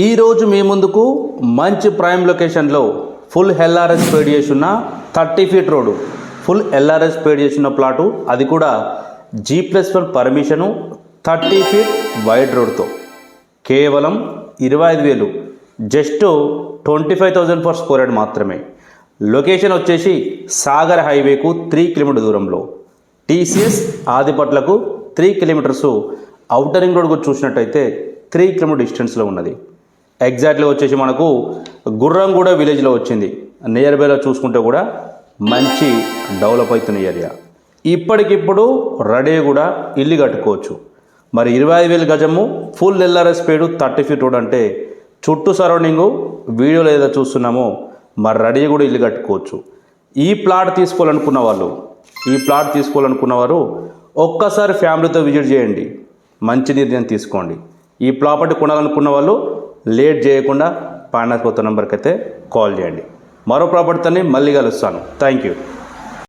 ఈరోజు మీ ముందుకు మంచి ప్రైమ్ లొకేషన్లో ఫుల్ ఎల్ఆర్ఎస్ పేడ్ చేసి ఉన్న 30 ఫీట్ రోడ్డు, ఫుల్ ఎల్ఆర్ఎస్ పేడ్ చేసి ఉన్న ప్లాటు, అది కూడా G+1 పర్మిషను 30 ఫీట్ వైడ్ రోడ్తో కేవలం 25,000, జస్ట్ 25,000 ఫర్ స్క్వేర్ యార్డ్ మాత్రమే. లొకేషన్ వచ్చేసి సాగర్ హైవేకు 3 కిలోమీటర్ దూరంలో, TCS ఆదిపట్లకు 3 కిలోమీటర్స్, ఔటర్ రింగ్ రోడ్కు చూసినట్టయితే 3 కిలోమీటర్ డిస్టెన్స్లో ఉన్నది. ఎగ్జాక్ట్లీ వచ్చేసి మనకు గుర్రంగూడ విలేజ్లో వచ్చింది. నియర్ బైలో చూసుకుంటే కూడా మంచి డెవలప్ అవుతున్న ఏరియా. ఇప్పటికిప్పుడు రెడీ కూడా ఇల్లు కట్టుకోవచ్చు. మరి 25,000 గజము ఫుల్ ఎల్ఆర్ఎస్ పేడు 30 ఫీట్ రోడ్ అంటే చుట్టూ సరౌండింగు వీడియోలో ఏదో చూస్తున్నామో మరి రెడీ కూడా ఇల్లు కట్టుకోవచ్చు. ఈ ప్లాట్ తీసుకోవాలనుకున్న వారు ఒక్కసారి ఫ్యామిలీతో విజిట్ చేయండి, మంచి నిర్ణయం తీసుకోండి. ఈ ప్రాపర్టీ కొనాలనుకున్న వాళ్ళు లేట్ చేయకుండా పైన కొత్త నెంబర్కి అయితే కాల్ చేయండి. మరో ప్రాపర్టీతోని మళ్ళీ కలుస్తాను. Thank you.